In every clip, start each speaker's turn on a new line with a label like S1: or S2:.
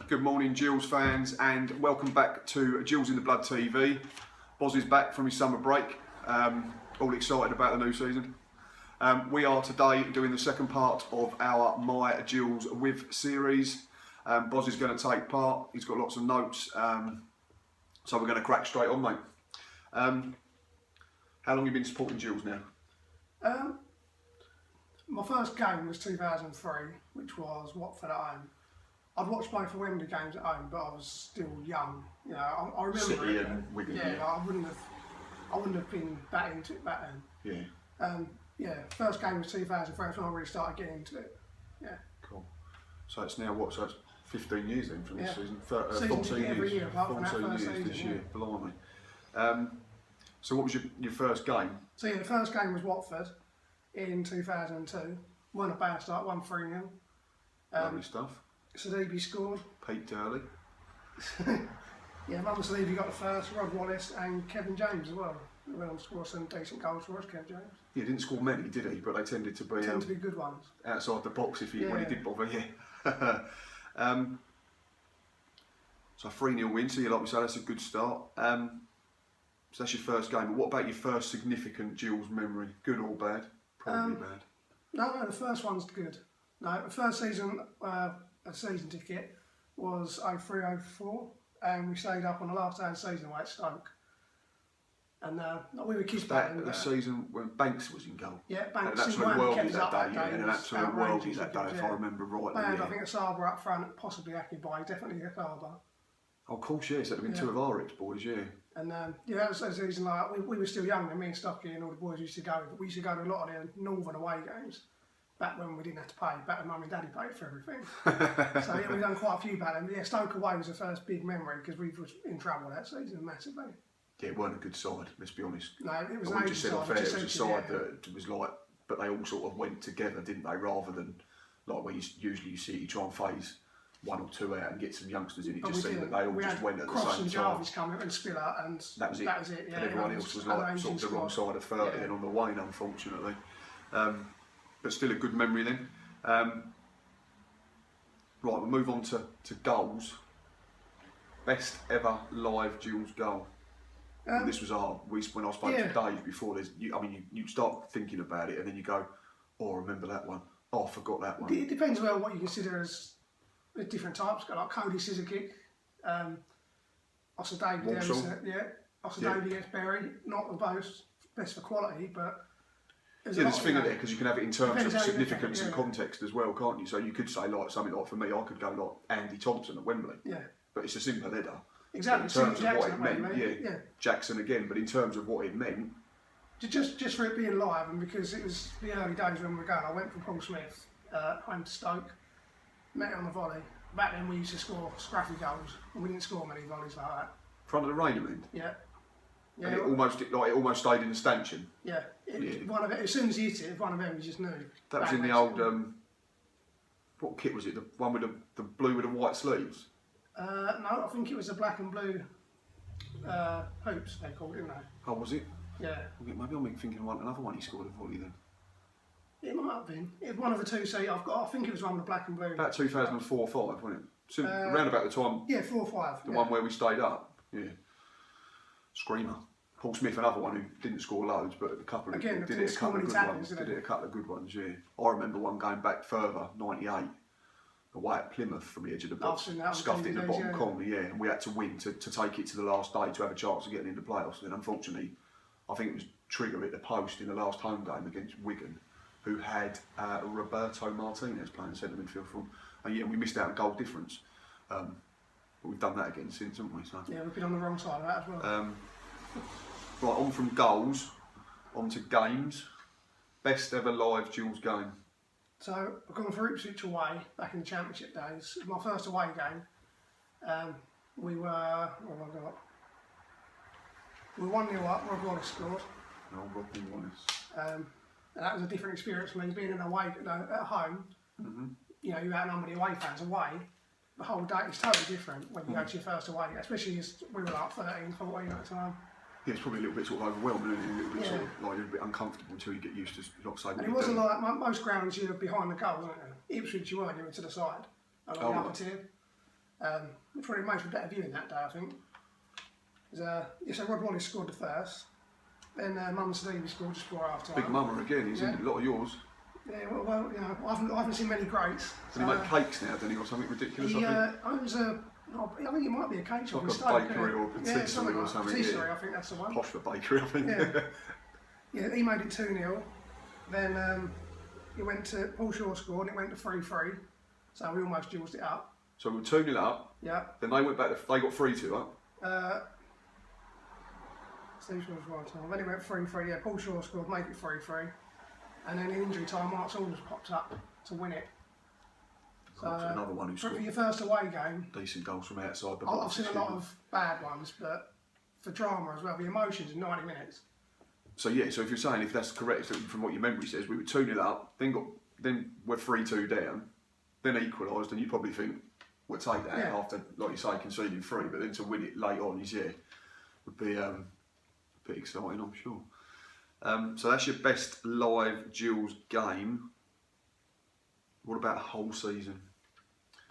S1: Good morning, Gills fans, and welcome back to Gills in the Blood TV. Boz is back from his summer break, all excited about the new season. We are today doing the second part of our My Gills With series. Boz is going to take part, he's got lots of notes, so we're going to crack straight on, mate. How long have you been supporting Gills now?
S2: My first game was 2003, which was Watford at home. I'd watched both the Wembley games at home, but I was still young. You know, I remember
S1: City
S2: it.
S1: and Wigan.
S2: Yeah, I wouldn't have been that into it back then.
S1: Yeah.
S2: First game was 2003. That's when I really started getting into it. Yeah.
S1: Cool. So it's now what? So it's 15 years then from this season.
S2: Season
S1: 14
S2: every
S1: years.
S2: year, apart from that
S1: 14
S2: first
S1: years
S2: season,
S1: this year. Blimey. So what was your first game?
S2: So yeah, the first game was Watford in 2002. Won a bad start, won 3-0.
S1: Lovely stuff.
S2: Sadibi scored.
S1: Pete Durley.
S2: Yeah, Mum Sadibi got the first, Rod Wallace and Kevin James as well. He went on to score some decent goals for us, Kevin James.
S1: He didn't score many, did he? But they tended to be
S2: good ones.
S1: Outside the box when he did bother, yeah. So 3-0 win, so like we say, that's a good start. So that's your first game. But what about your first significant Gills memory? Good or bad? Probably bad.
S2: No, the first one's good. No, the first season, a season ticket was 03-04, and we stayed up on the last day of the season away at Stoke. And we were kids back then.
S1: The season when Banks was in goal.
S2: Yeah, Banks.
S1: An absolute worldie that day, and an absolute worldie that day, if I remember rightly.
S2: And I think a Sabre up front, possibly Akibai, definitely a Sabre.
S1: Oh, of course, yes, that'd have been two of our ex-boys, yeah.
S2: And that was a season like we were still young, and me and Stocky and all the boys used to go. But we used to go to a lot of the northern away games. Back when we didn't have to pay, back when Mum and Daddy paid for everything. So yeah, we've done quite a few back then. But yeah, Stoke away was the first big memory because we were in trouble that season massively. Yeah,
S1: it weren't a good side, let's be honest.
S2: No, it was
S1: an just said off air, it was a side that was like, but they all sort of went together, didn't they? Rather than like where you see you try and phase one or two out and get some youngsters in. It just seemed that they all just went at the same time.
S2: Cross and Jarvis coming and Spiller, and
S1: that was it.
S2: Yeah,
S1: and everyone else was like sort of the wrong side of 30 and on the wane, unfortunately. But still a good memory then. Right, we'll move on to goals. Best ever live Gills goal. This was when I spoke to Dave before. You start thinking about it and then you go, oh, I remember that one. Oh, I forgot that one.
S2: It depends on what you consider as the different types. Like Cody scissor kick, Osadavy against Berry. Not the best for quality, but.
S1: There's a thing there because you can have it in terms of significance and context as well, can't you? So you could say like something like for me, I could go like Andy Thompson at Wembley. Yeah. But it's a simple header.
S2: Exactly.
S1: In terms of what it meant, Jackson again. But in terms of what it meant,
S2: just for it being live, and because it was the early days when we were going, I went from Paul Smith home to Stoke, met it on the volley. Back then we used to score scrappy goals, and we didn't score many volleys like that.
S1: Front of the Rainham end.
S2: Yeah.
S1: Yeah, and it almost stayed in the stanchion.
S2: Yeah, one of it, as soon as you hit it, one of them you just knew.
S1: That was in the old, what kit was it? The one with the blue with the white sleeves?
S2: No, I think it was the black and blue hoops they called it, didn't they?
S1: Oh, was it?
S2: Yeah.
S1: Maybe I'm thinking another one he scored a volley then.
S2: It might have been. It was one of the two. So I think it was one with the black and blue.
S1: About 2004 or 5, wasn't it? So around about the time.
S2: Yeah, 4 or 5.
S1: The one where we stayed up. Yeah. Screamer. Paul Smith, another one who didn't score loads, but a couple of
S2: did a couple
S1: of good ones. Yeah, I remember one going back further, '98, away at Plymouth from the edge of the box, scuffed in the bottom corner. Yeah, and we had to win to take it to the last day to have a chance of getting into the playoffs. And unfortunately, I think it was Trigger at the post in the last home game against Wigan, who had Roberto Martinez playing centre midfield from, and we missed out on goal difference. But we've done that again since, haven't we? So,
S2: yeah, we've been on the wrong side of that as well.
S1: Right, on from goals, on to games. Best ever live Gills game.
S2: So I've gone for Ipswich away back in the Championship days. It was my first away game. We were, what have I got? We were 1-0 up, Rod Wallace scored.
S1: No, Rodney Wallace.
S2: And that was a different experience for me, being in away at home. You know, you outnumber the away fans away. The whole day is totally different when you go to your first away, especially as we were like 13, 14 at the time.
S1: Yeah, it's probably a little bit sort of overwhelming, a little bit sort of like you're a bit uncomfortable until you get used to not saying.
S2: And it wasn't like most grounds you're behind the goal, wasn't it? Ipswich you weren't, you were to the side, along the upper tier. Probably most of better viewing that day, I think. So Rod Wallace scored the first. Then Mum Stevie scored just before half time.
S1: Big mama again, he's in a lot of yours.
S2: Yeah, well, you know, I haven't seen many greats.
S1: Does he make cakes now, doesn't he, or something ridiculous?
S2: I think it might be a cake shop.
S1: Like a bakery or patisserie or something.
S2: Patisserie, I think that's the one.
S1: Posh for bakery, I think.
S2: Yeah, he made it 2-0. Then it went to Paul Shaw scored and it went to 3-3. So we almost juiced it up.
S1: So we were 2-0 up.
S2: Yeah.
S1: Then they went back. They got 3-2 up.
S2: Steve Shaw's right time. Then it went 3-3. Yeah, Paul Shaw scored, make it 3-3. And then in injury time, Marc Saunders popped up to win it.
S1: So another one who scored.
S2: For your first away game,
S1: decent goals from outside the
S2: box.
S1: box.
S2: I've seen a lot of bad ones, but for drama as well, the emotions in 90 minutes.
S1: So yeah, so if you're saying, if that's correct from what your memory says, we were 2-0 up, then we're 3-2 down, then equalised, and you probably think we'll take that after, like you say, conceding 3, but then to win it late on would be a bit exciting, I'm sure. So that's your best live Gills game. What about whole season?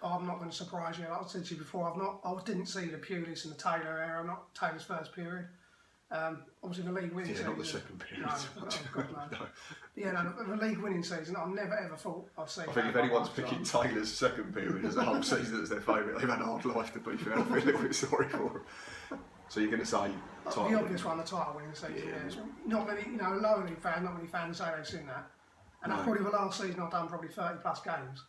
S2: I'm not going to surprise you. Like I said to you before, I didn't see the Pulis and the Taylor era, not Taylor's first period. Obviously the league winning season.
S1: Not the second period.
S2: No, God, no. Yeah, the league winning season, I've never ever thought I'd see.
S1: I think if anyone's picking Taylor's second period as a whole season as their favourite, they've had a hard life, to be fair. I feel a little bit sorry for them. So you're going to say title?
S2: The obvious one, the title winning season. Yeah. Not many, lower league fans, not many fans say they've seen that. And that's probably the last season I've done probably 30 plus games.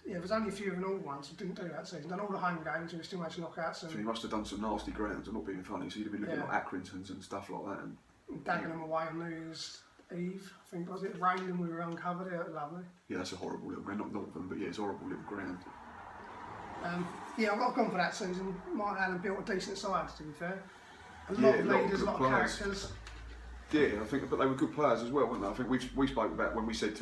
S2: There's only a few of the normal ones who didn't do that season. Done all the home games and we still managed to knock out some.
S1: So you must have done some nasty grounds. I'm not being funny. So you'd have been looking at Accringtons and stuff like that. And
S2: Dagenham away on New Year's Eve, I think was it? It rained and we were uncovered. It was lovely.
S1: Yeah, that's a horrible little ground. Not Northern, but yeah, it's a horrible little ground.
S2: I've gone for that season. Marc Allen built a decent side, to be fair. A lot of leaders, a lot of characters.
S1: Yeah, I think, but they were good players as well, weren't they? I think we spoke about when we spoke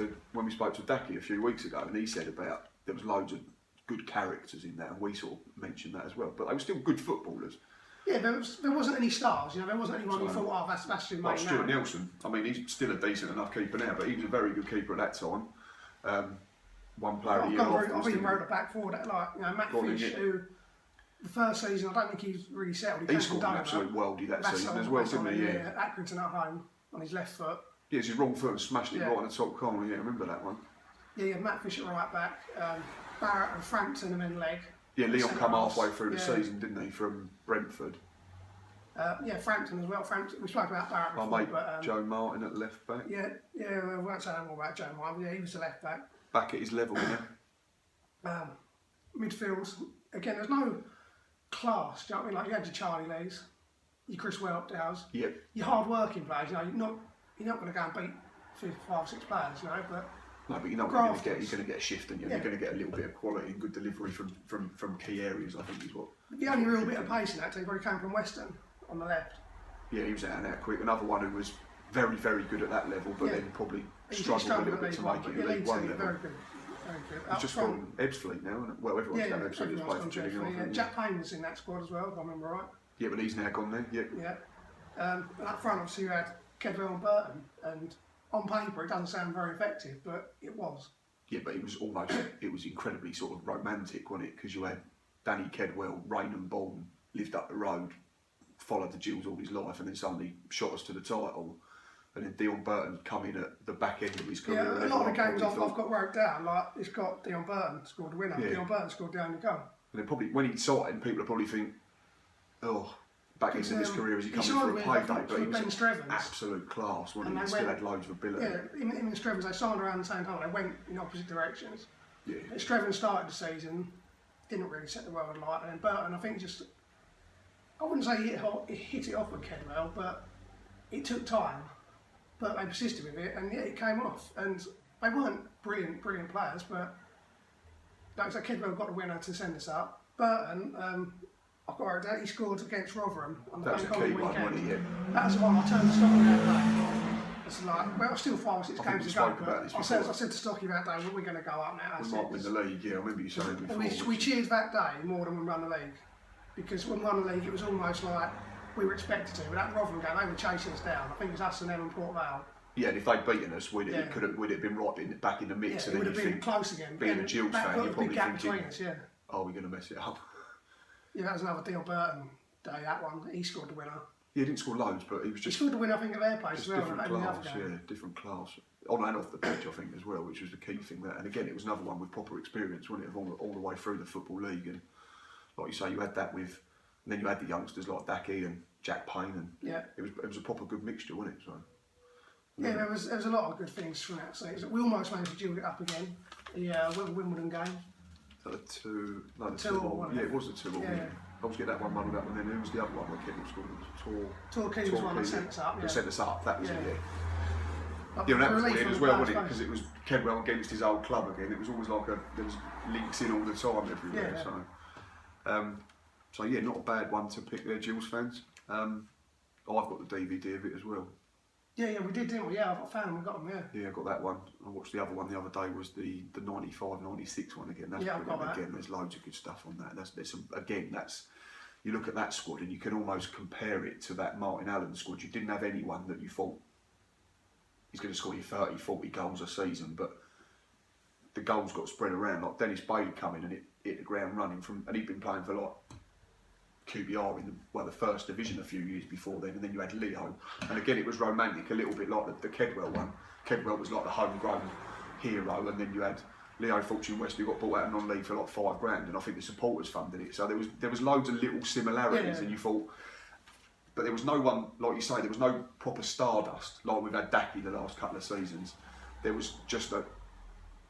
S1: to Daki a few weeks ago, and he said about there was loads of good characters in there, and we sort of mentioned that as well. But they were still good footballers.
S2: Yeah, there wasn't any stars. There wasn't anyone who thought, that's too
S1: like Stuart Nelson. I mean, he's still a decent enough keeper now, but he was a very good keeper at that time. One player a year off.
S2: I've even wrote a back forward, Matt Fish, who the first season I don't think he was really settled.
S1: He scored an absolute worldie that season as well, didn't he? Yeah.
S2: Accrington at home on his left foot.
S1: Yeah, it's his wrong foot and smashed it right on the top corner. Yeah, I remember that one.
S2: Yeah, Matt Fish at right back, Barrett and Frampton and then leg.
S1: Yeah, Leon come halfway through the season, didn't he, from Brentford?
S2: Frampton as well. We spoke about Barrett before.
S1: Our mate Joe Martin at left back.
S2: We won't say no more about Joe Martin, but yeah, he was the left back.
S1: Back at his level, yeah.
S2: Midfield, again, there's no class, do you know what I mean? Like you had your Charlie Lees, your Chris Welpdales, your hard-working players, you're not going to go and beat 5 or 6 players, but...
S1: No, but you know what you're going to get a shift, and you're going to get a little bit of quality and good delivery from key areas, I think is what...
S2: The only real bit of pace in that team probably came from Weston on the left.
S1: Yeah, he was out and out quick. Another one who was very, very good at that level, but then probably struggled a little bit to make it League One level.
S2: Very good.
S1: He's just from Ebbsfleet now, isn't it? Well, everyone's down Ebbsfleet who's played for Gillingham.
S2: Jack Payne was in that squad as well, if I remember right.
S1: Yeah, but he's now gone there,
S2: Yeah. And up front, obviously, you had Kedwell and Burton, and on paper, it doesn't sound very effective, but it was.
S1: Yeah, but it was incredibly sort of romantic, wasn't it? Because you had Danny Kedwell, Raynham Bourne, lived up the road, followed the Gills all his life, and then suddenly shot us to the title. And then Dion Burton come in at the back end of his career.
S2: Yeah, a lot of the games I've got wrote down, like it's got Dion Burton scored the winner, Dion Burton scored the only goal. And
S1: then probably, when he signed, people will probably think, back into his career as he comes in for a payday, but he was an absolute class, wasn't he? He still had loads of ability.
S2: Yeah, him and Strevens, they signed around the same time, they went in opposite directions.
S1: Yeah.
S2: Strevens started the season, didn't really set the world alight, and then Burton, I think I wouldn't say he hit it off with Kedwell, but it took time. But they persisted with it, and it came off. And they weren't brilliant players, but like I said, Kedwell got the winner to send us up. Burton, I've got to write down, he scored against Rotherham on the bank holiday weekend. That was the one I turned to Stocky that day. It's like, still 5 or 6 games to go, but I said to Stocky that day, we're going to go up now.
S1: We might win the league, I remember you saying before.
S2: We cheered that day more than we won the league. Because when we won the league, it was almost like we were expected to. But that Rotherham game, they were chasing us down. I think it was us and them and Port Vale.
S1: Yeah, and if they'd beaten us, would it have been right back in the mix?
S2: Yeah, it would have been close again.
S1: Being a Gills fan, you're probably thinking,
S2: us,
S1: "Are we going to mess it up?"
S2: Yeah, that was another Deal Burton day. That one, he scored the winner.
S1: Yeah, he didn't score loads, but he was just.
S2: He scored the winner, I think, of their place as well.
S1: Different class, different class. On and off the pitch, I think, as well, which was the key thing there. And again, it was another one with proper experience, wasn't it, all the way through the Football League. And like you say, you had that with, and then you had the youngsters like Daki and Jack Payne, and it was a proper good mixture, wasn't it? So.
S2: Yeah, there was a lot of good things from that season. We almost managed to duel it up again. The Wimbledon game.
S1: The 2-2. Yeah, it was the 2-2. Yeah. I was getting that one muddled up, and then who was the other one where Kendall scored?
S2: Torquay was one that sent us up.
S1: That sent us up. That was it. Yeah.
S2: But
S1: yeah, and that was brilliant as well, wasn't it? Because it was Kedwell against his old club again. It was always like there was links in all the time everywhere. Yeah. So yeah, not a bad one to pick there, Gills fans. I've got the DVD of it as well. Yeah,
S2: we did, didn't we? Yeah, I found them, we got them,
S1: Yeah, I got that one. I watched the other one the other day, was the 95-96 one again. That's
S2: I've got that.
S1: Again, there's loads of good stuff on that. You look at that squad and you can almost compare it to that Martin Allen squad. You didn't have anyone that you thought he's going to score you 30, 40 goals a season, but the goals got spread around. Like Dennis Bailey coming and hit the ground running and he'd been playing for like QBR in the first division a few years before then, and then you had Leo, and again it was romantic, a little bit like the Kedwell one. Kedwell was like the homegrown hero, and then you had Leo Fortune West, who got bought out of non-league for like $5,000, and I think the supporters funded it. So there was loads of little similarities, and you thought, but there was no one, like you say, there was no proper stardust like we've had Daki the last couple of seasons. There was just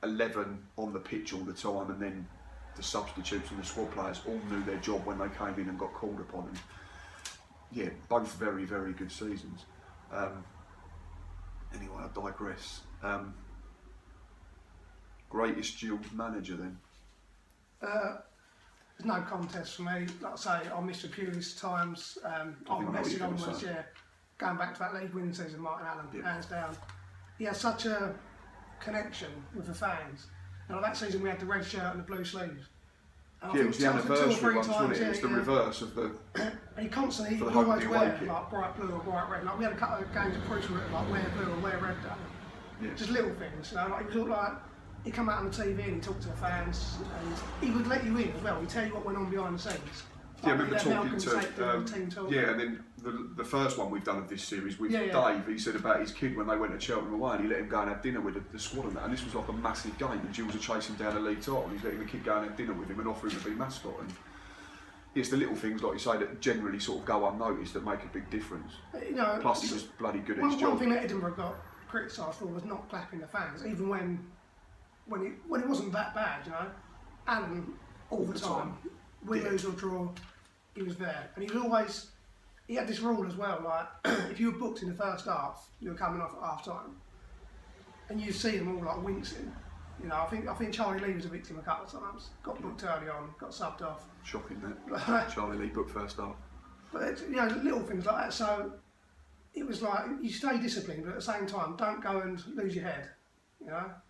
S1: 11 on the pitch all the time, and then the substitutes and the squad players all knew their job when they came in and got called upon. And yeah, both very, very good seasons. Anyway, I digress. Greatest Gills manager then?
S2: There's no contest for me. Like I say, I miss the purest times. I'm messing onwards, going back to that league winning season, Martin Allen, hands down. He has such a connection with the fans. And that season we had the red shirt and the blue sleeves.
S1: And it was the anniversary ones, wasn't it? It was the reverse of the.
S2: And he constantly, he always wear like bright blue or bright red. Like we had a couple of games of crucial like wear blue or wear red. Just little things, Like he was all like, he'd come out on the TV and he'd talk to the fans, and he would let you in as well. He'd tell you what went on behind the scenes.
S1: I remember talking to and then the first one we've done of this series with Dave, he said about his kid when they went to Cheltenham away, and he let him go and have dinner with the squad and that, and this was like a massive game, and Gills are chasing down a league title, and he's letting the kid go and have dinner with him and offer him to be mascot. And it's the little things, like you say, that generally sort of go unnoticed that make a big difference. Plus he was bloody good at his job.
S2: One thing that Edinburgh got criticised for was not clapping the fans, even when it wasn't that bad, Alan all the time. Win, lose or draw, he was there. And he had this rule as well, like, if you were booked in the first half, you were coming off at half time, and you see them all like wincing. I think Charlie Lee was a victim a couple of times. Got booked early on, got subbed off.
S1: Shocking that. Charlie Lee booked first half.
S2: But it's, little things like that. So it was like, you stay disciplined, but at the same time, don't go and lose your head.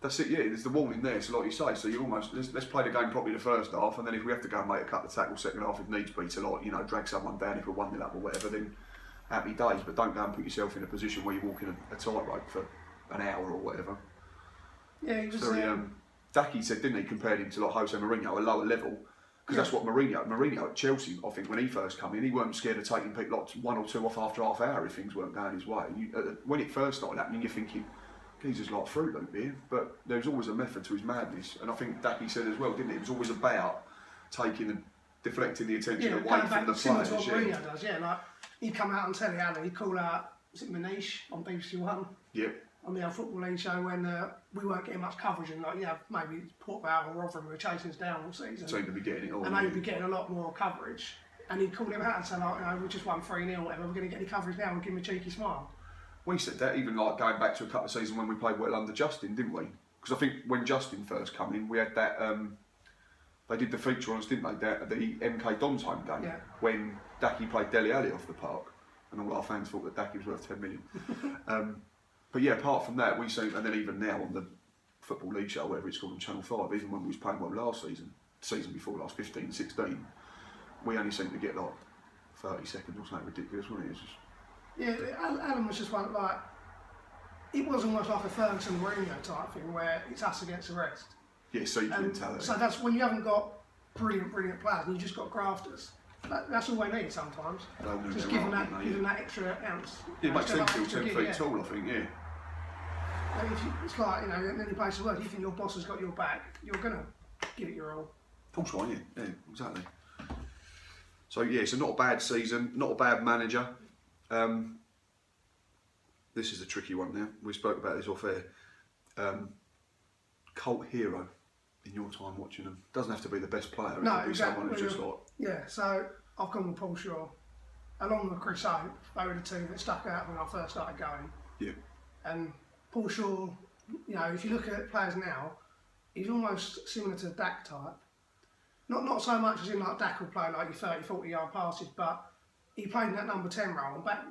S1: That's it, there's the warning there, so like you say, so you almost, let's play the game properly the first half, and then if we have to go and make a couple of tackles second half if needs be to drag someone down if we're 1-0 up or whatever, then happy days, but don't go and put yourself in a position where you're walking a tightrope for an hour or whatever.
S2: Yeah, he was...
S1: Daki said, didn't he, compared him to like Jose Mourinho, a lower level, because that's what Mourinho at Chelsea, I think when he first came in, he weren't scared of taking people like 1 or 2 off after half hour if things weren't going his way. When it first started happening, you're thinking, he's just like Fruit Loop here, but there's always a method to his madness, and I think Daki said as well, didn't he? It was always about deflecting the attention away from the players.
S2: Similar to what Mourinho does, like he'd come out on telly, he'd call out, was it Manish on BBC One?
S1: Yep.
S2: On the Football League show when we weren't getting much coverage, and maybe Port Vale or Rotherham were chasing us down all season.
S1: So he'd be getting it all.
S2: And they'd be getting a lot more coverage, and he'd call him out and say, we just won 3-0 or whatever, we're going to get any coverage now, and give him a cheeky smile.
S1: We said that, even like going back to a couple of seasons when we played well under Justin, didn't we? Because I think when Justin first came in, we had that, they did the feature on us, didn't they, the MK Dons home game, when Daki played Dele Alli off the park, and all our fans thought that Daki was worth 10 million. But yeah, apart from that, we seen, and then even now on the Football League show, whatever it's called on Channel 5, even when we was playing well last season before last, 15, 16, we only seemed to get like 30 seconds or something ridiculous, wasn't it? It was just...
S2: Yeah, Alan was just one, like, it was almost like a Ferguson Mourinho type thing where it's us against the rest.
S1: Yeah, siege mentality.
S2: So that's when you haven't got brilliant players and you just got grafters. That's all they need sometimes. Just give them that extra ounce.
S1: Yeah, it makes them feel 10 feet tall, I think, yeah.
S2: And it's like, in any place of work, you think your boss has got your back, you're going to give it your all.
S1: Of course, yeah, exactly. So, yeah, so not a bad season, not a bad manager. This is a tricky one now. We spoke about this off air. Cult hero in your time watching them. Doesn't have to be the best player. It could be someone who's just like...
S2: Yeah, so I've gone with Paul Shaw. Along with Chris Hope, they were the two that stuck out when I first started going.
S1: Yeah. And
S2: Paul Shaw, if you look at players now, he's almost similar to Dak type. Not so much as in like Dak will play like your 30, 40 yard passes, but he played in that number 10 role and back,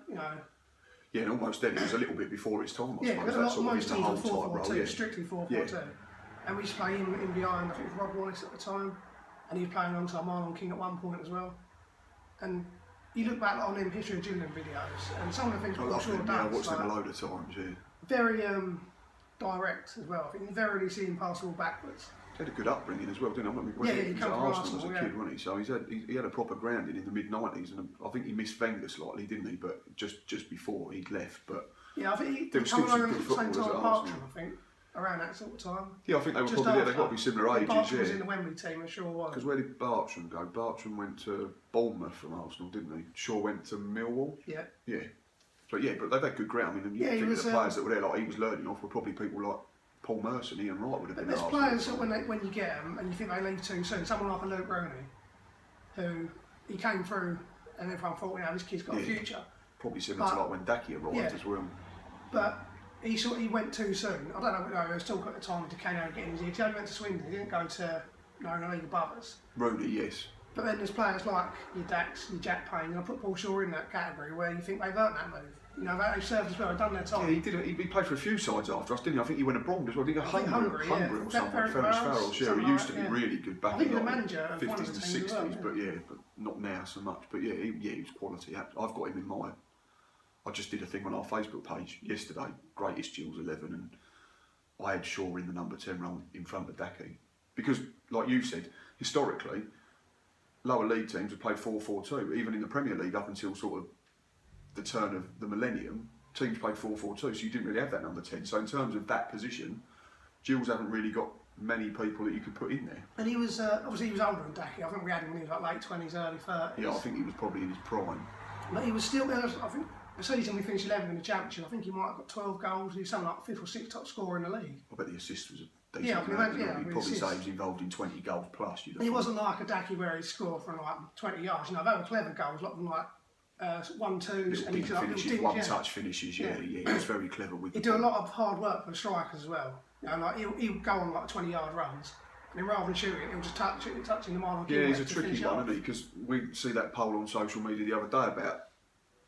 S1: Yeah, and almost then it was a little bit before his time, I suppose.
S2: Yeah, most teams were 4-4-2, strictly 4-4-2.
S1: Yeah.
S2: And we used to play him in behind, I think it was Rob Wallace at the time, and he was playing alongside Marlon King at one point as well. And you look back on them history of Gills videos, and some of the things Paul Shaw does.
S1: I watched them a load of times, yeah.
S2: Very direct as well. I think you never really see him pass the ball backwards.
S1: He had a good upbringing as well, didn't he? He was at Arsenal as a kid, wasn't he? So he had a proper grounding in the mid-90s, and I think he missed Wenger slightly, didn't he? But just before he'd left. But
S2: yeah, I think he came along at the same time as Bartram, I think, around that sort of time.
S1: Yeah, I think they were probably, they've got to be similar ages,
S2: Bartram was in the Wembley team, I'm sure was.
S1: Because where did Bartram go? Bartram went to Bournemouth from Arsenal, didn't he? Shaw went to Millwall.
S2: Yeah.
S1: Yeah. But they've had good ground. I mean, you think the players that were there, like he was learning off, were probably people like Paul Merson, Ian Wright would have been.
S2: There's players that when you get them and you think they leave too soon. Someone like a Luke Rooney, who he came through and everyone thought, this kid's got a future.
S1: Probably similar to like when Daki arrived as well.
S2: But he went too soon. I don't know. There was talk at the time of Decano getting his ear. He only went to Swindon. He didn't go to a league above us.
S1: Rooney, yes.
S2: But then there's players like your Daks, your Jack Payne, and I put Paul Shaw in that category where you think they've earned that move. They served as well, they've done their time.
S1: Yeah, he did. He played for a few sides after us, didn't he? I think he went abroad as well. Did he go Hungary or something? Ferenc Farrell, yeah. He used to be really good back in the 50s and 60s, but not now so much. But yeah, he was quality. I've got him in mind. I just did a thing on our Facebook page yesterday, greatest Gills 11, and I had Shaw in the number 10 role in front of Daki. Because, like you said, historically, lower league teams have played 4-4-2. Even in the Premier League, up until sort of the turn of the millennium, teams played 4-4-2, so you didn't really have that number 10. So in terms of that position, Gills haven't really got many people that you could put in there.
S2: And he was, obviously he was older than Daki. I think we had him when he was like late 20s, early 30s.
S1: Yeah, I think he was probably in his prime.
S2: But he was still, I think, the season we finished 11th in the Championship, I think he might have got 12 goals. He was something like 5th or 6th top scorer in the league.
S1: I bet the assist was a decent amount. You'd probably say he was involved in 20 goals plus.
S2: He wasn't like a Daki where he scored from like 20 yards. They were clever goals, a lot of them like 1-2s and
S1: finishes, one-touch finishes. Yeah, he was very clever with.
S2: He'd do a lot of hard work for strikers as well. He'll go on like 20-yard runs, and then rather than shooting, he'll just touching the Marlon King.
S1: Yeah, he's a tricky one, isn't he? Because we see that poll on social media the other day about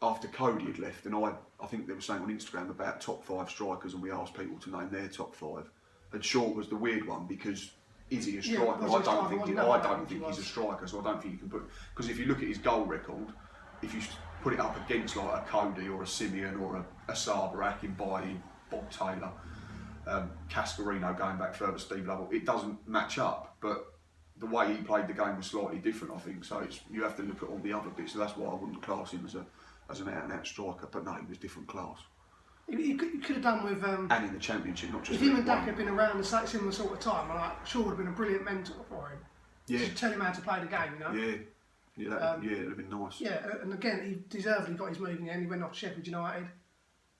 S1: after Cody had left, and I think they were saying on Instagram about top 5 strikers, and we asked people to name their top 5, and Shaw was the weird one because. Is he a striker? I don't think he's a striker, so I don't think you can put. Because if you look at his goal record, if you put it up against like a Cody or a Simeon or a Saba, Akinbaye, Bob Taylor, Cascarino going back further, Steve Lovell, it doesn't match up. But the way he played the game was slightly different, I think. So you have to look at all the other bits. So that's why I wouldn't class him as an out-and-out striker. But no, he was different class.
S2: You could have done with...
S1: and in the Championship, not just...
S2: If him and Dak had been around the similar sort of time, Shaw would have been a brilliant mentor for him.
S1: Yeah.
S2: Just tell him how to play the game,
S1: Yeah, that would have been nice.
S2: Yeah, and again, he deservedly got his move in the end. He went off to Sheffield United.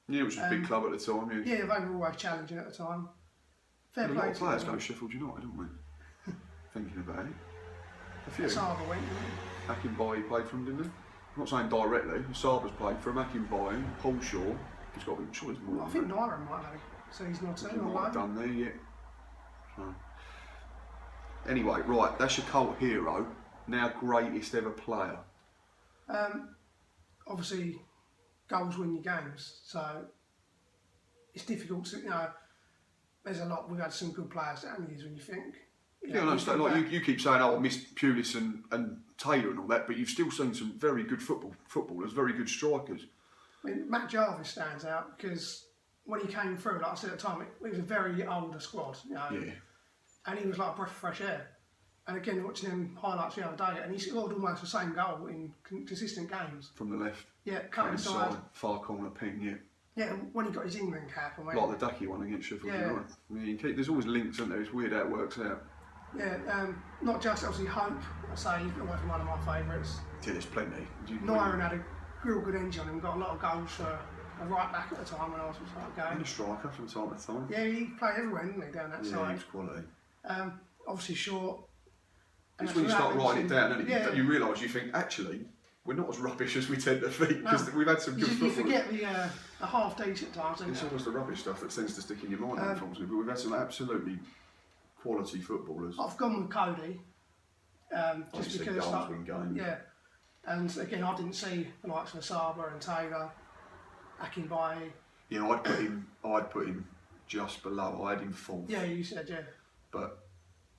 S1: Yeah, which was a big club at the time,
S2: Yeah, they were always challenging at the time. Fair play to
S1: a lot of players go to Sheffield United, don't we? Thinking about it. A few.
S2: Saba went, didn't he?
S1: Akinbaye played for him, didn't he? I'm not saying directly. Saba's played for him. Akinbaye, Paul Shaw. He's got to be, I'm sure there's more.
S2: I think Naira might have. So he's not
S1: he might have done there, yeah. So. Anyway, right, that's your cult hero. Now greatest ever player.
S2: Obviously, goals win your games. So it's difficult to, there's a lot. We've had some good players down the years when you think.
S1: You keep saying, I miss Pulis and Taylor and all that, but you've still seen some very good footballers, very good strikers.
S2: I mean, Matt Jarvis stands out because when he came through, like I said at the time, it was a very older squad, you know.
S1: Yeah.
S2: And he was like a breath of fresh air. And again, watching them highlights the other day, and he scored almost the same goal in consistent games.
S1: From the left.
S2: Yeah, cut inside.
S1: Far corner pin, yeah.
S2: Yeah, and when he got his England cap. And
S1: like the Ducky one against Sheffield United. Yeah, there's always links, isn't there? It's weird how it works out.
S2: Yeah, not just obviously Hope, I say, he's been one of my favourites.
S1: Yeah, there's plenty.
S2: Nyron had a real good engine on him, got a lot of goals for a right back at the time when I was going.
S1: And a striker from time to time.
S2: Yeah, he played everywhere, didn't he, down that side?
S1: Yeah, he was quality.
S2: Obviously short.
S1: It's when you start writing it down, and you realise, you think, actually, we're not as rubbish as we tend to think, because we've had some good football.
S2: You forget the half-decent times, don't you?
S1: It's almost the rubbish stuff that tends to stick in your mind, unfortunately, but we've had some absolutely quality footballers.
S2: I've gone with Cody, just because...
S1: goals win games.
S2: Yeah, and again, I didn't see the likes of Saba and Taylor, Akinbaye.
S1: Yeah, I'd put him just below. I had him fourth.
S2: Yeah, you said, yeah.
S1: But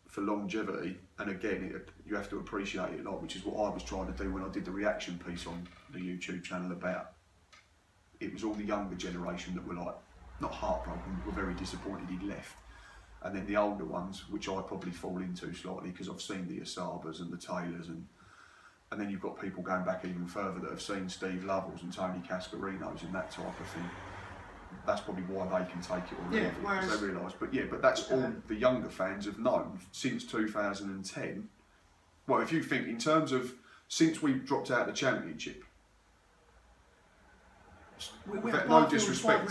S1: for longevity, and again, you have to appreciate it a lot, which is what I was trying to do when I did the reaction piece on the YouTube channel about. It was all the younger generation that were like, not heartbroken, were very disappointed he'd left. And then the older ones, which I probably fall into slightly because I've seen the Asabas and the Taylors, and then you've got people going back even further that have seen Steve Lovells and Tony Cascarinos and that type of thing. That's probably why they can take it or leave it, because they realise. But that's all the younger fans have known since 2010. Well, if you think in terms of since we dropped out of the Championship, no disrespect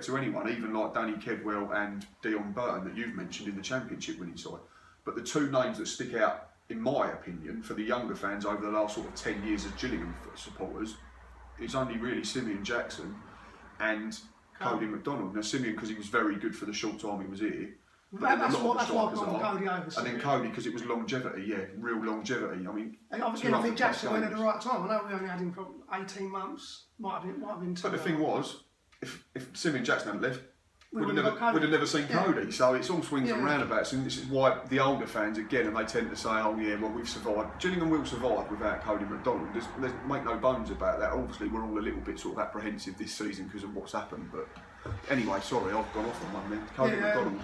S1: to anyone, even like Danny Kedwell and Dion Burton that you've mentioned in the Championship winning side, but the two names that stick out, in my opinion, for the younger fans over the last sort of 10 years as Gillingham supporters, is only really Simeon Jackson and Cody McDonald. Now Simeon, because he was very good for the short time he was here.
S2: That's why I've gone Cody over.
S1: And then Cody, because it was longevity, real longevity. I mean,
S2: I think Jackson went at the right time. I know we only had him for 18 months. Might have been 2.
S1: But the thing was, if Simeon Jackson hadn't left, we'd have never seen Cody. So it's all swings and roundabouts, and this is why the older fans again, and they tend to say, "Oh yeah, well we've survived. Gillingham will survive without Cody McDonald." There's make no bones about that. Obviously, we're all a little bit sort of apprehensive this season because of what's happened. But anyway, sorry, I've gone off on one then. Cody McDonald.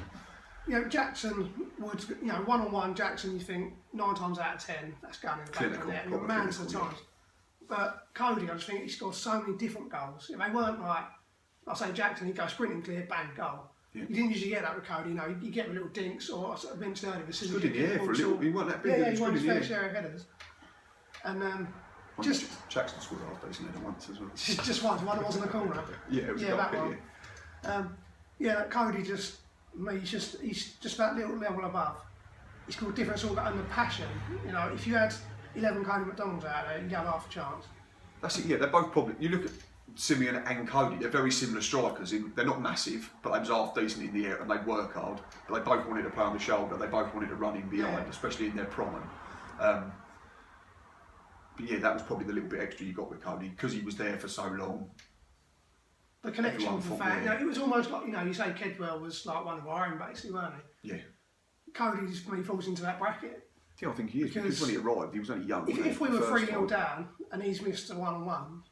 S2: Jackson would, one-on-one Jackson, you think 9 times out of 10, that's going in the back of the net, and man to times. But Cody, I just think he scored so many different goals. If they weren't like, I say Jackson, he'd go sprinting clear, bang, goal. Yeah. You didn't usually get that with Cody, you get the little dinks, or I mentioned earlier, the scissors.
S1: Good in the air for a little, he wasn't that big.
S2: Yeah, he won his fair share of headers. And
S1: Jackson scored a half-decent header once as well.
S2: Just once, one that wasn't a corner.
S1: Yeah, it was that
S2: one. Cody just... he's just that little level above. He's called different sort of, and the passion. If you had 11 Cody McDonalds out there, you'd have half a chance.
S1: That's it. Yeah, they're both probably. You look at Simeon and Cody; they're very similar strikers. They're not massive, but they was half decent in the air and they work hard. But they both wanted to play on the shoulder. They both wanted to run in behind, especially in their prime. But yeah, that was probably the little bit extra you got with Cody because he was there for so long.
S2: The connection with the fan, it was almost like, you say Kedwell was like one of our own, basically, weren't he?
S1: Yeah.
S2: Cody just really falls into that bracket.
S1: Yeah, I think he is, because when he arrived, he was only young.
S2: If we were 3-0 down and he's missed a one-on-one,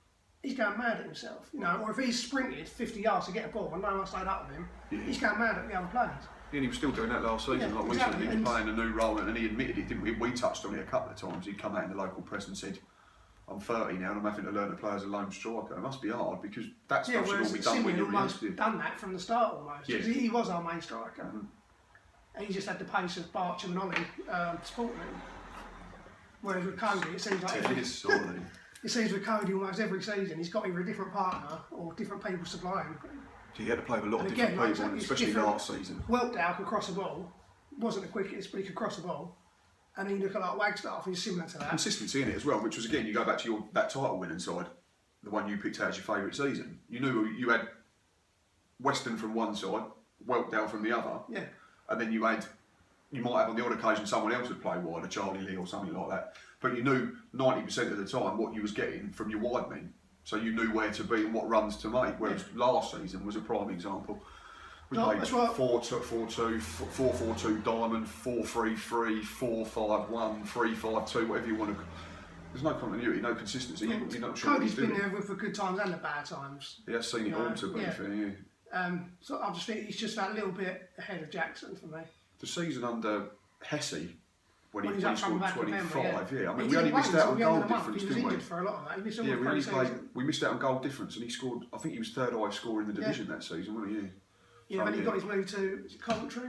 S2: he's going mad at himself, or if he's sprinted 50 yards to get a ball and no one stayed up with him, he's going mad at the other players.
S1: Yeah, and he was still doing that last season, we said he was playing a new role, and he admitted it, didn't we? We touched on it a couple of times. He'd come out in the local press and said, I'm 30 now and I'm having to learn to play as a lone striker. It must be hard because that stuff should all be done when you're
S2: almost done that from the start almost. Yeah. He was our main striker. And he just had the pace of Barch and Ollie supporting him. Whereas with Cody, it seems like it seems with Cody almost every season he's got either a different partner or different people supplying him.
S1: So he had to play with a lot of different people, especially last season.
S2: Weltdow could cross the ball. Wasn't the quickest, but he could cross the ball. And he looked like Wagstaff, he's similar to that.
S1: Consistency in it as well, which was again, you go back to that title winning side, the one you picked out as your favourite season. You knew you had Weston from one side, Weltdown from the other, and then you might have on the odd occasion someone else would play wide, a Charlie Lee or something like that. But you knew 90% of the time what you was getting from your wide men, so you knew where to be and what runs to make. Whereas last season was a prime example. We played 4-2, 4-4-2 diamond, 4-3-3, 4-5-1, 3-5-2, whatever you want to. There's no continuity, no consistency. You're not sure
S2: Cody's
S1: what he's
S2: been
S1: doing.
S2: there for good times and the bad times.
S1: He has seen it all, to be fair, yeah.
S2: So I just think he's just that little bit ahead of Jackson for me.
S1: The season under Hesse, when he
S2: up
S1: scored
S2: back
S1: 25,
S2: yeah.
S1: I mean, we only missed out on goal difference,
S2: He was
S1: didn't we?
S2: injured for a lot of that. He missed all
S1: Yeah,
S2: the
S1: we missed out on goal difference, and he scored. I think he was third highest scorer in the division that season, wasn't he?
S2: Yeah, then he got his move to Coventry.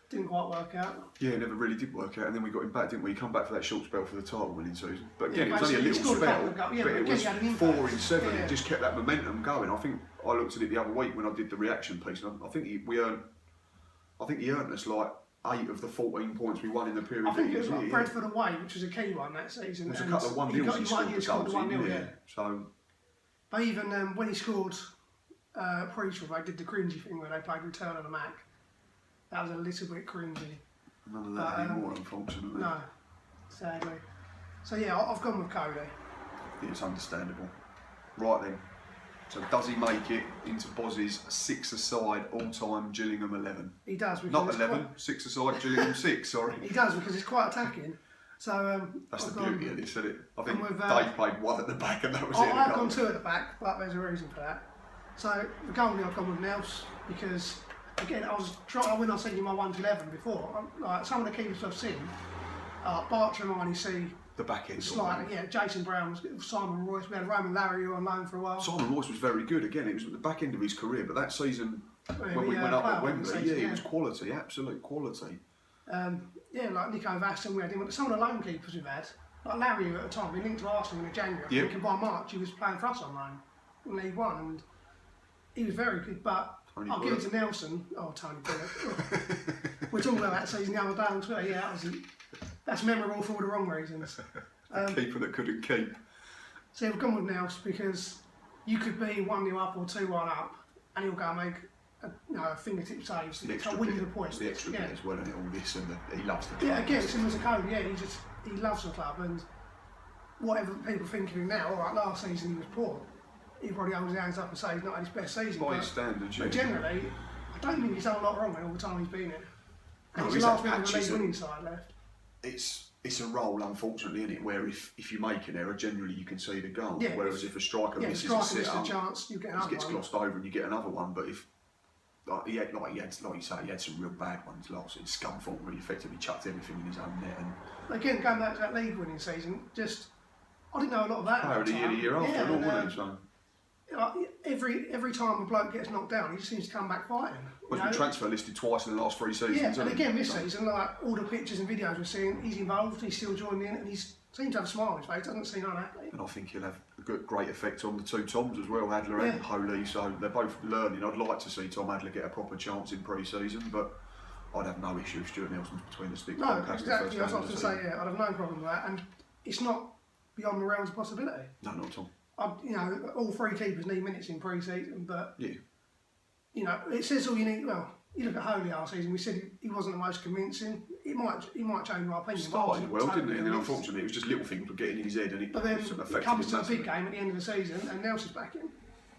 S2: Didn't quite work out.
S1: Yeah, it never really did work out, and then we got him back, didn't we? He come back for that short spell for the title winning season. But again, it was only a little spell, but it was 4 in 7. It just kept that momentum going. I think I looked at it the other week when I did the reaction piece, and I think he earned us like 8 of the 14 points we won in the period.
S2: I think it was like Bradford away, which was a key one that season.
S1: There's a couple of 1-0s he scored the goals in, yeah. So,
S2: but even when he scored pre-trial, they did the cringy thing where they played Return of the Mac. That was a little bit cringy.
S1: None of that anymore, unfortunately.
S2: No, sadly. So yeah, I've gone with Cody.
S1: It's understandable. Right then. So does he make it into Boz's 6-a-side all-time Gillingham 11?
S2: He does.
S1: Not 11, 6-a-side Gillingham 6, sorry.
S2: He does because it's quite attacking. So
S1: that's the beauty of this, isn't it? I think
S2: with,
S1: Dave played 1 at the back and that was it.
S2: I've gone 2 at the back, but there's a reason for that. So the goalie I've gone with Nels because again when I sent you my 1 to 11 before, like some of the keepers I've seen, Bartram I only see
S1: the back end.
S2: Slightly, yeah. Jason Brown, Simon Royce, we had Roman Larry on loan for a while.
S1: Simon Royce was very good again. It was at the back end of his career, but that season when we went up at Wembley, it was quality, absolute quality.
S2: Yeah, like Nico Vaston, we had him. Some of the loan keepers we've had, like Larry at the time, we linked to Arsenal in January. I think by March he was playing for us on loan in League One, and he was very good. But I'll give it to Nelson. Oh, Tony Bullock. We're talking about that season the other day on Twitter. Yeah, that's memorable for all the wrong reasons.
S1: Keeper that couldn't keep.
S2: So we've gone with Nels because you could be 1-0 up or 2-1 up, and he'll go and make a fingertip saves to win you the points.
S1: The extra bit as well, and all this, and he loves the club.
S2: Yeah, again, similar to Cody. Yeah, he loves the club, and whatever people think of him now. All right, last season he was poor. He probably holds his hands up and say he's not had his best season.
S1: By his standards,
S2: but generally, I don't think he's done a lot wrong all the time he's been in. And
S1: No,
S2: he's the last member of the league winning side left.
S1: It's a role, unfortunately, isn't it? Where if you make an error, generally you can see the goal.
S2: Yeah,
S1: whereas if a striker misses a
S2: a chance, you get another one.
S1: He gets glossed over and you get another one. But if like you say, he had some real bad ones last season. Scunthorpe really effectively chucked everything in his own net. And
S2: again, going back to that league winning season, I didn't know a lot of that.
S1: Player of the year, the year after, and all, wasn't he? So.
S2: Every time a bloke gets knocked down, he just seems to come back fighting.
S1: Well, he's been transfer listed twice in the last 3 seasons.
S2: Yeah, and again this season, like all the pictures and videos we're seeing, he's involved, he's still joined in, and he seems to have a smile on his face, doesn't seem unhappy.
S1: And I think he'll have a great effect on the 2 Toms as well, Adler and Holy, so they're both learning. I'd like to see Tom Adler get a proper chance in pre-season, but I'd have no issue if Stuart Nelson's between the sticks.
S2: No, exactly, that's what I was going to say, I'd have no problem with that, and it's not beyond the realms of possibility.
S1: No, not at all.
S2: All 3 keepers need minutes in pre-season, but it says all you need. Well, you look at Holy last season. We said he wasn't the most convincing. He might change my opinion.
S1: Started well, didn't he? And then unfortunately, it was just little things were getting in his head, and it.
S2: But then it comes to a big game at the end of the season, and Nelson's back in.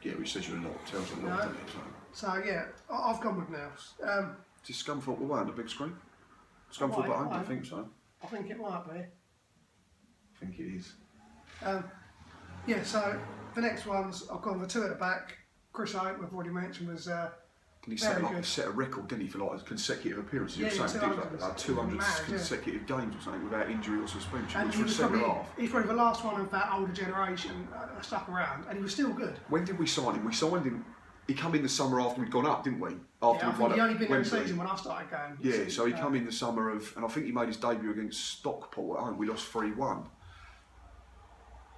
S1: Yeah, which says you a lot, tells you a lot, doesn't it?
S2: So yeah, I've gone with Nels.
S1: Is Scunthorpe away on the big screen? Scunthorpe at home? I think so.
S2: I think it might be.
S1: I think it is.
S2: Yeah, so the next ones, I've gone with 2 at the back. Chris Oak, we've already mentioned, was
S1: didn't he set a record, didn't he, for like consecutive appearances?
S2: Yeah,
S1: 200 consecutive games or something without injury or suspension,
S2: and
S1: which was centre half.
S2: He's probably the last one of that older generation that stuck around, and he was still good.
S1: When did we sign him? We signed him. He came in the summer after we'd gone up, didn't we?
S2: I think he only been in the season when I started going.
S1: Yeah, so he came in the summer of, and I think he made his debut against Stockport at home. We lost 3-1.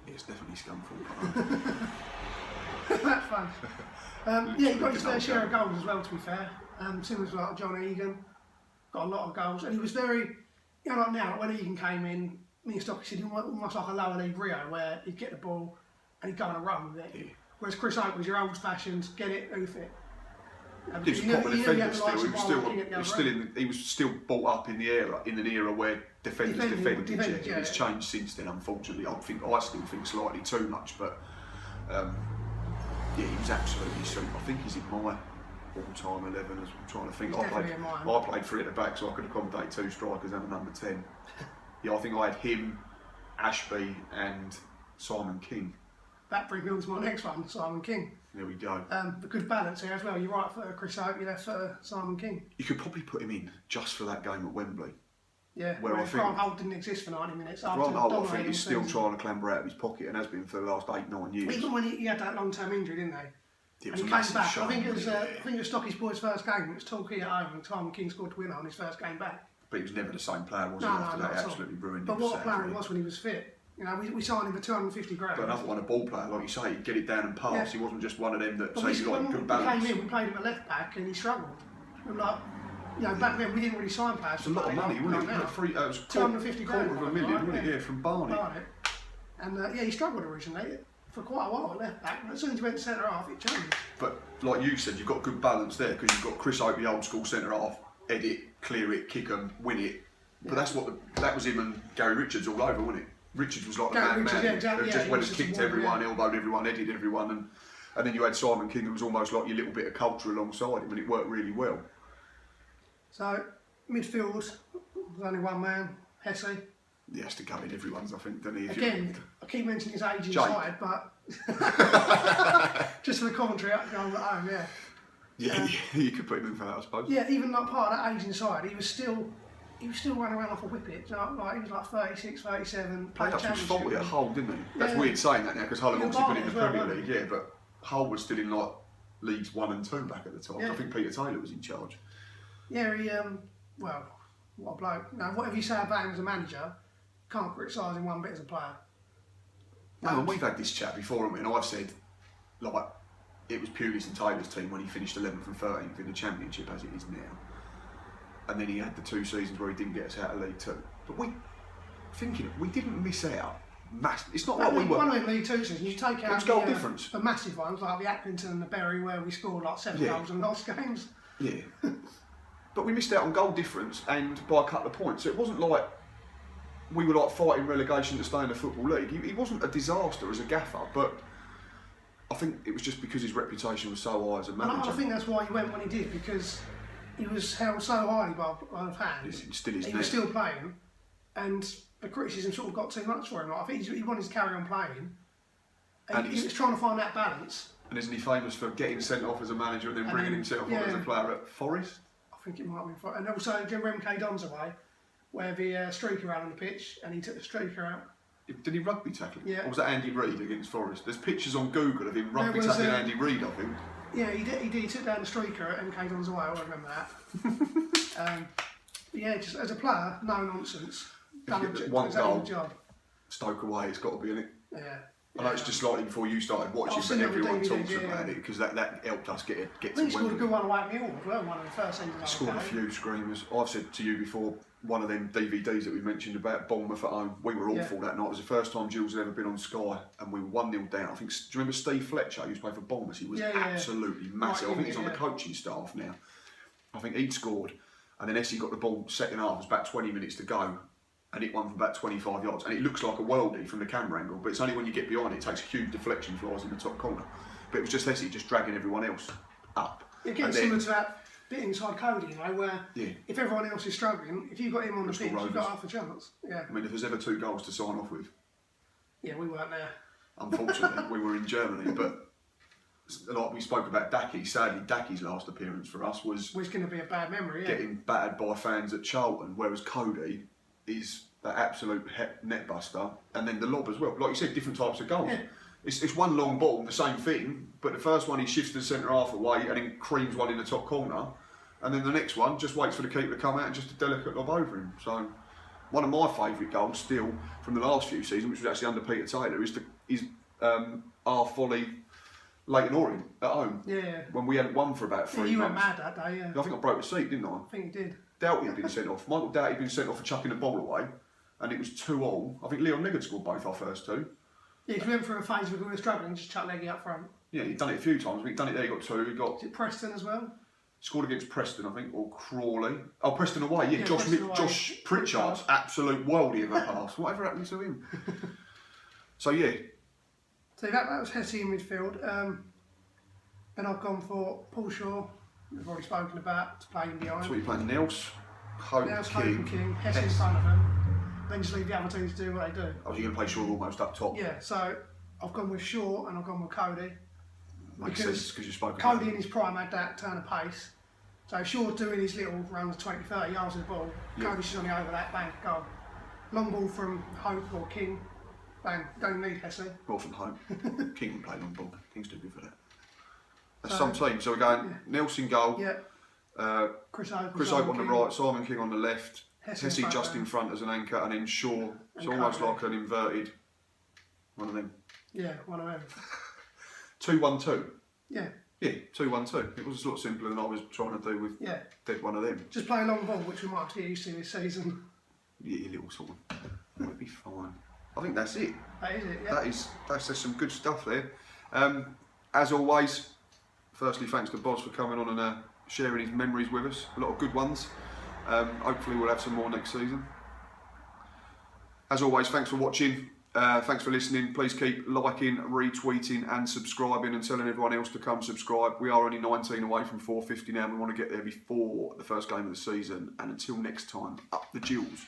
S1: Yeah, it's definitely Scunthorpe.
S2: That's fun. He got his fair share of goals as well, to be fair. Similar to like John Egan, got a lot of goals, and he was very, like now, when Egan came in, me and Stocky said he was almost like a lower league Rio, where he'd get the ball and he'd go on a run with it. Yeah. Whereas Chris Oak was your old-fashioned, get it, hoof it.
S1: He was a proper defender still. He was still brought up in an era where defenders defended. Yeah. It's changed since then, unfortunately. I still think slightly too much, but he was absolutely super. I think he's in my all-time 11. As I'm trying to think, I played 3 at the back, so I could accommodate 2 strikers and a number 10. Yeah, I think I had him, Ashby and Simon King.
S2: That brings me on to my next one, Simon King.
S1: There we go.
S2: The good balance here as well. You're right for Chris Hope, you're left for Simon King.
S1: You could probably put him in just for that game at Wembley.
S2: Yeah, where I think Grant Holt didn't exist for 90 minutes.
S1: Grant Holt, I think he's still trying to clamber out of his pocket and has been for the last 8-9 years.
S2: Even when he had that long-term injury, didn't they?
S1: It was
S2: and he came back. I think it was Stocky's boy's first game. It was Torquay at home, and Simon King scored to win on his first game back.
S1: But he was never the same player, was he? After that, absolutely ruined him.
S2: But what a player he was when he was fit. You know, we signed him for 250 grand.
S1: But another one, a ball player, like you say, he'd get it down and pass. Yeah. He wasn't just one of them that says he like good balance.
S2: When we came in, we played him at left back, and he struggled. We were like, you know, back then we didn't really sign players.
S1: It's a lot of money, wasn't it? It was
S2: 250 grand.
S1: Quarter of a million, wasn't it? Yeah, from Barnet.
S2: And yeah, he struggled originally for quite a while at left back, but as soon as he went centre half, it changed.
S1: But like you said, you've got good balance there because you've got Chris Hope, the old school centre half, edit, clear it, kick 'em, win it. But that's what that was him and Gary Richards all over, wasn't it? Richards was like the man,
S2: yeah, exactly,
S1: who just went and kicked everyone, elbowed everyone, edited everyone, and then you had Simon King, who was almost like your little bit of culture alongside him, and it worked really well.
S2: So midfield was only one man, Hesse.
S1: He has to go in everyone's, I think, doesn't he?
S2: Again, I keep mentioning his age inside, but just for the commentary, going at home, yeah.
S1: Yeah, you could put him in for that, I suppose.
S2: Yeah, even like part of that age inside, he was still running around off a whippet. You know, like he was like 36, 37.
S1: Played up to 40 at Hull, didn't he? That's weird saying that now because Hull have obviously been in the Premier League, yeah, but Hull was still in like Leagues 1 and 2 back at the time. Yeah. I think Peter Taylor was in charge.
S2: Yeah, he well, what a bloke. You know, whatever you say about him as a manager, can't criticise him one bit as a player.
S1: No, and we've had this chat before, haven't we? And I've said, like, it was Pulis and Taylor's team when he finished 11th and 13th in the Championship as it is now. And then he had the 2 seasons where he didn't get us out of League 2. But we didn't miss out. It's not like we were.
S2: One of them League 2 seasons, you take out
S1: goal difference.
S2: The massive ones like the Accrington and the Bury where we scored like 7 goals and lost games.
S1: Yeah. But we missed out on goal difference and by a couple of points. So it wasn't like we were like fighting relegation to stay in the Football League. He wasn't a disaster as a gaffer, but I think it was just because his reputation was so high as a manager.
S2: And I think that's why he went when he did, because he was held so highly by the fans. He was still playing, and the criticism sort of got too much for him. Like, I think he wanted to carry on playing, and he was trying to find that balance.
S1: And isn't he famous for getting sent off as a manager and then bringing himself on as a player at Forest?
S2: I think it might have been Forest. And also, do you remember MK Don's away, where the streaker ran on the pitch, and he took the streaker out?
S1: Did he rugby tackle?
S2: Yeah.
S1: Or was that Andy Reid against Forest? There's pictures on Google of him rugby tackling Andy Reid, I think.
S2: Yeah, he did. He took down the streaker at MK Don's away. I remember that. Yeah, just as a player, no nonsense.
S1: One goal. Stoke away, it's got to be in it.
S2: Yeah.
S1: I know it's just slightly before you started watching, but everyone talks about it because that helped us get to Wembley.
S2: He scored a good one away at Millwall as well, one of the first seasons.
S1: Scored a few screamers. I've said to you before, one of them DVDs that we mentioned about Bournemouth at home, we were awful that night. It was the first time Gills had ever been on Sky, and we were 1-0 down. I think, do you remember Steve Fletcher, who used to play for Bournemouth? He was absolutely massive. I think he's on the coaching staff now. I think he'd scored, and then Essie got the ball second half, it was about 20 minutes to go, and it won from about 25 yards. And it looks like a worldie from the camera angle, but it's only when you get behind it, it takes a huge deflection, flies in the top corner. But it was just Essie just dragging everyone else up.
S2: It gets similar to that bit inside Cody, you know, where if everyone else is struggling, if you've got him on the pitch, you've got half a chance. Yeah.
S1: I mean, if there's ever 2 goals to sign off with.
S2: Yeah, we weren't there.
S1: Unfortunately, we were in Germany, but like we spoke about Daki, sadly Daki's last appearance for us was
S2: going to be a bad memory,
S1: getting battered by fans at Charlton, whereas Cody is that absolute net buster, and then the lob as well. Like you said, different types of goals. Yeah. It's one long ball, the same thing, but the first one he shifts to the centre half away and then creams one in the top corner, and then the next one just waits for the keeper to come out and just a delicate lob over him. So one of my favourite goals still from the last few seasons, which was actually under Peter Taylor, is our volley Leighton Orient at home.
S2: Yeah.
S1: When we hadn't won for about 3 months.
S2: You went mad that day, yeah.
S1: I think I broke the seat, didn't I?
S2: I think you did.
S1: Doughty had been sent off. Michael Doughty had been sent off for chucking the ball away, and it was 2-2. I think Leon Leggard scored both our first 2.
S2: Yeah, because we went through a phase where we were struggling, just chuck Leggy up front.
S1: Yeah, he'd done it a few times. He'd done it there, he got 2. He got...
S2: Is it Preston as well?
S1: Scored against Preston, I think, or Crawley. Oh, Preston away, yeah. Josh Pritchard's absolute worldie of a pass. Whatever happened to him? So, yeah.
S2: So that was Hesse in midfield. Then I've gone for Paul Shaw, we've already spoken about, to play him behind.
S1: So what are you playing? Nels, Hope,
S2: Nels,
S1: King.
S2: Hope and King. Hesse in front of him. then just leave the other teams to do what they do.
S1: I was going to play Shaw almost up top.
S2: Yeah, so I've gone with Shaw and I've gone with Cody.
S1: Makes sense because you spoke about
S2: Cody in his prime had that turn of pace. So if Shaw's doing his little runs 20, 30 yards of the ball, Cody's just only over that, bang, goal. Long ball from Hope or King, bang, don't need Hesse.
S1: Ball from Hope. King can play long ball. King's too good for that. That's some team. So we're going Nelson goal.
S2: Yeah. Chris
S1: Hope on the right, Simon King on the left, Hesse just in front as an anchor, and then Shaw. It's almost like an inverted one of them.
S2: Yeah, one of them.
S1: 2-1-2.
S2: Yeah.
S1: Yeah, 2-1-2. It was a lot simpler than I was trying to do with dead one of them.
S2: Just play a long ball, which we might have to get used to this season.
S1: Yeah, a little sort of. It'll be fine. I think that's it.
S2: That is it, yeah.
S1: There's some good stuff there. As always, firstly, thanks to Boz for coming on and sharing his memories with us. A lot of good ones. Hopefully we'll have some more next season. As always, thanks for watching. Thanks for listening. Please keep liking, retweeting and subscribing and telling everyone else to come subscribe. We are only 19 away from 450 now and we want to get there before the first game of the season. And until next time, up the Gills.